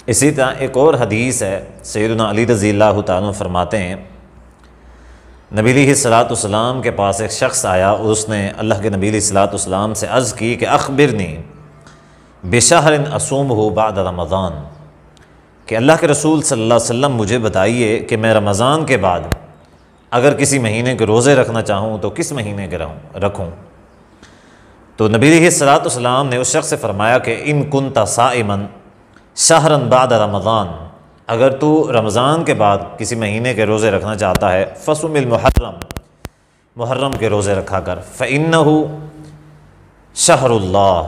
इसी तरह एक और हदीस है, सैयदना अली रज़ियल्लाहु ताला फरमाते हैं, नबी अलैहिस्सलाम के पास एक शख्स आया और उसने अल्लाह के नबी अलैहिस्सलाम से अर्ज़ की कि अख़बिरनी बिशहरिन असूमहु बाद रमज़ान, कि अल्लाह के रसूल सल्लल्लाहु अलैहि वसल्लम मुझे बताइए कि मैं रमज़ान के बाद अगर किसी महीने के रोज़े रखना चाहूँ तो किस महीने के रखूँ। तो नबी अलैहिस्सलाम ने उस शख्स से फ़रमाया कि इन कुन्ता साइमन शहरन बाद रमज़ान, अगर तू रमज़ान के बाद किसी महीने के रोज़े रखना चाहता है, फ़सुमिल मुहर्रम, मुहर्रम के रोज़े रखा कर, फ़इन्नहु शहरुल्लाह,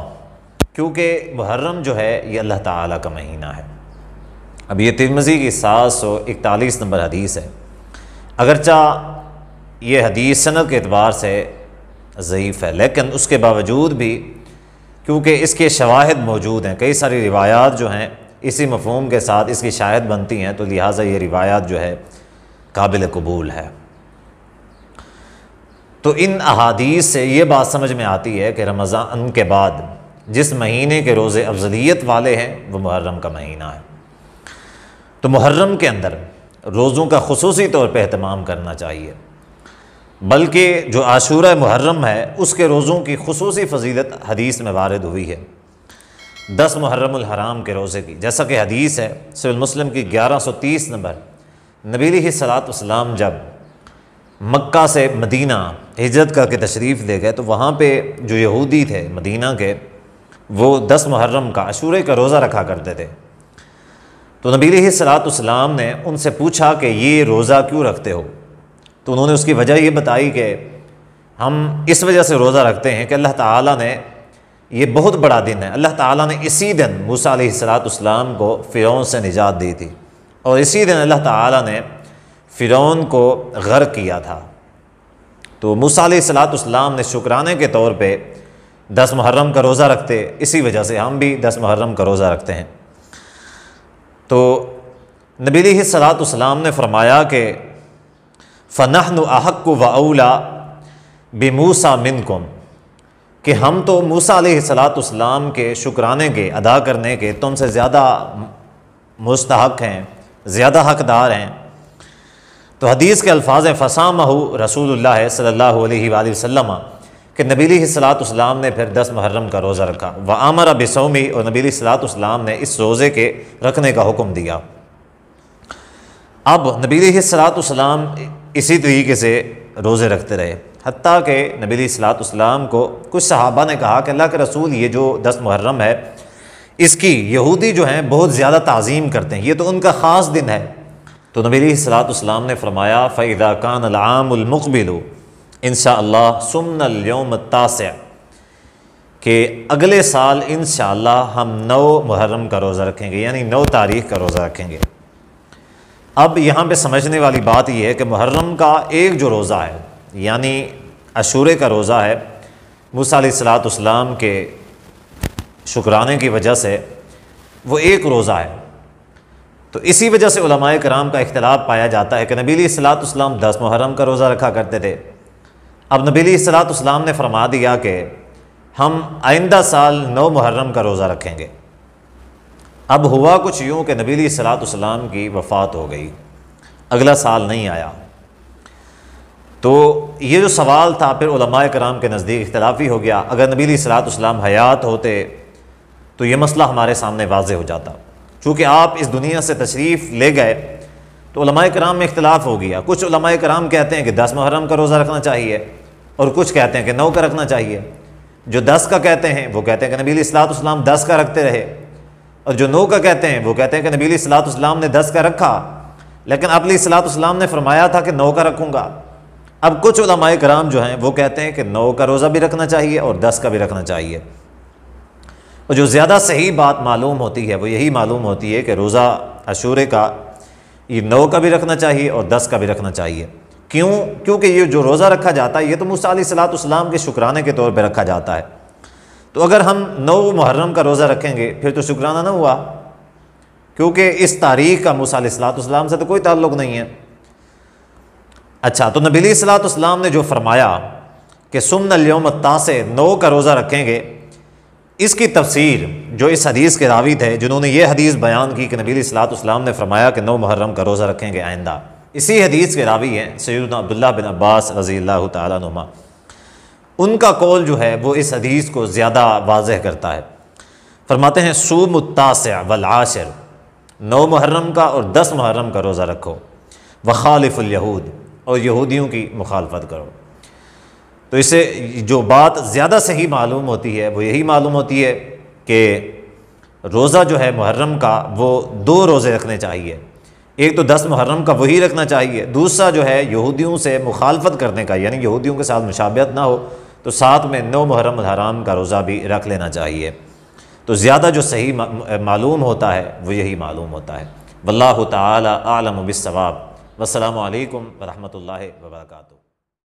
क्योंकि मुहर्रम जो है ये अल्लाह ताला का महीना है। अब ये तिरमिज़ी की 741 नंबर हदीस है। अगरचा ये हदीस सनद के एतबार से ज़ईफ़ है, लेकिन उसके बावजूद भी क्योंकि इसके शवाहिद मौजूद हैं, कई सारी रिवायात जो हैं इसी मफ़हूम के साथ इसकी शायद बनती हैं, तो लिहाजा ये रिवायात जो है काबिल कबूल है। तो इन अहादीस से ये बात समझ में आती है कि रमज़ान के बाद जिस महीने के रोज़े अफजलियत वाले हैं वो मुहर्रम का महीना है। तो मुहर्रम के अंदर रोज़ों का खुसूसी तौर पे एहतमाम करना चाहिए, बल्कि जो आशूरा मुहर्रम है उसके रोज़ों की खुसूसी फ़जीलत हदीस में वारिद हुई है 10 मुहर्रमुल हराम के रोज़े की। जैसा कि हदीस है सहीह मुस्लिम की 1130 नंबर, नबी अलैहिस्सलाम जब मक्का से मदीना हिजरत करके तशरीफ़ ले गए तो वहाँ पे जो यहूदी थे मदीना के, वो 10 मुहर्रम का आशूरे का रोज़ा रखा करते थे। तो नबी अलैहिस्सलाम ने उनसे पूछा कि ये रोज़ा क्यों रखते हो, तो उन्होंने उसकी वजह ये बताई कि हम इस वजह से रोज़ा रखते हैं कि अल्लाह ताला ने, ये बहुत बड़ा दिन है, अल्लाह ताला ने इसी दिन मूसा अलैहिस्सलाम को फ़िरौन से निजात दी थी और इसी दिन अल्लाह ताला ने फ़िरौन को गर्क किया था। तो मूसा अलैहिस्सलाम ने शुक्राने के तौर पे 10 मुहर्रम का रोज़ा रखते, इसी वजह से हम भी 10 मुहर्रम का रोज़ा रखते हैं। तो नबी अलैहिस्सलाम ने फरमाया कि फ़नहनु अहक्कु व औला बिमूसा मिनकुम, कि हम तो मूसा अलैहिस्सलाम के शुक्राने के अदा करने के तुमसे ज़्यादा मुस्तहक़ हैं, ज़्यादा हक़दार हैं। तो हदीस के अल्फाज फ़सामहु रसूलुल्लाह सल्लल्लाहु अलैहि वसल्लम, कि नबी अलैहिस्सलाम ने फिर 10 मुहर्रम का रोज़ा रखा। व अमर बिसौमी, और नबी अलैहिस्सलाम ने इस रोज़े के रखने का हुक्म दिया। अब नबी अलैहिस्सलाम इसी तरीके से रोज़े रखते रहे, हत्ता कि नबी अलैहिस्सलाम को कुछ सहाबा ने कहा कि अल्लाह के रसूल, ये जो 10 मुहर्रम है इसकी यहूदी जो हैं बहुत ज़्यादा ताज़ीम करते हैं, ये तो उनका ख़ास दिन है। तो नबी अलैहिस्सलाम ने फरमाया फ़इज़ा कानल आमुल मुक़बिलु इंशाअल्लाह सुमनल यौम तासिअ, कि अगले साल इंशाअल्लाह हम 9 मुहर्रम का रोज़ा रखेंगे, यानी 9 तारीख़ का रोज़ा रखेंगे। अब यहाँ पे समझने वाली बात यह है कि मुहर्रम का एक जो रोज़ा है, यानी अशूरे का रोज़ा है, मूसा अलैहिस्सलाम के शुक्राने की वजह से वो एक रोज़ा है। तो इसी वजह से उलमाए कराम का इख्तिलाफ पाया जाता है कि नबी अलैहिस्सलाम 10 मुहर्रम का रोज़ा रखा करते थे। अब नबी अलैहिस्सलाम ने फरमा दिया कि हम आइंदा साल 9 मुहर्रम का रोज़ा रखेंगे। अब हुआ कुछ यूँ कि नबी अलैहिस्सलाम की वफ़ात हो गई, अगला साल नहीं आया। तो ये जो सवाल था फिर उलमाए कराम के नज़दीक इख्तिलाफ़ी हो गया। अगर नबी अलैहिस्सलाम हयात होते तो ये मसला हमारे सामने वाज़े हो जाता। चूँकि आप इस दुनिया से तशरीफ़ ले गए तो उलमाए कराम में इख्तिलाफ़ हो गया। कुछ उलमाए कराम कहते हैं कि 10 मुहर्रम का रोज़ा रखना चाहिए और कुछ कहते हैं कि 9 का रखना चाहिए। जो 10 का कहते हैं वो कहते हैं कि नबी अलैहिस्सलाम 10 का रखते रहे, और जो 9 का कहते हैं वो कहते हैं कि नबी अलैहिस्सलाम ने 10 का रखा, लेकिन आप अलैहिस्सलाम ने फरमाया था कि 9 का रखूँगा। अब कुछ उलमाए कराम जो हैं वो कहते हैं कि 9 का रोज़ा भी रखना चाहिए और 10 का भी रखना चाहिए। और जो ज़्यादा सही बात मालूम होती है वो यही मालूम होती है कि रोज़ा अशूरे का ये 9 का भी रखना चाहिए और 10 का भी रखना चाहिए। क्यों? क्योंकि ये जो रोज़ा रखा जाता है ये तो मूसा अलैहिस्सलाम के शुक्राने के तौर पर रखा जाता है। तो अगर हम 9 मुहर्रम का रोज़ा रखेंगे फिर तो शुक्राना ना हुआ, क्योंकि इस तारीख़ का मूसा अलैहिस्सलाम से तो कोई ताल्लुक़ नहीं है। अच्छा, तो नबी अलैहिस्सलाम ने जो फरमाया कि सुमनल यौम तासे 9 का रोज़ा रखेंगे, इसकी तफसीर जो इस हदीस के रावी थे जिन्होंने ये हदीस बयान की कि नबी सल्लल्लाहु अलैहि वसल्लम ने फरमाया कि 9 मुहर्रम का रोज़ा रखेंगे आइंदा, इसी हदीस के रावी हैं सैयदना अब्दुल्लाह बिन अब्बास रज़ियल्लाहु ताला अन्हुमा। उनका कौल जो है वो इस हदीस को ज़्यादा वाज़ेह करता है। फरमाते हैं सूमुत्तासिअ वल आशिर, 9 मुहर्रम का और 10 मुहर्रम का रोज़ा रखो, वखालिफुल यहूद, और यहूदियों की मुखालफत करो। तो इससे जो बात ज़्यादा सही मालूम होती है वो यही मालूम होती है कि रोज़ा जो है मुहर्रम का वो 2 रोज़े रखने चाहिए। एक तो 10 मुहर्रम का वही रखना चाहिए, दूसरा जो है यहूदियों से मुखालफत करने का, यानी यहूदियों के साथ मुशाबहत ना हो, तो साथ में 9 मुहर्रम हराम का रोज़ा भी रख लेना चाहिए। तो ज़्यादा जो सही मालूम होता है वो यही मालूम होता है। वल्लाहु ताला आलम बिस्सवाब। वस्सलामु अलैकुम व रहमतुल्लाहि व बरकातुहू।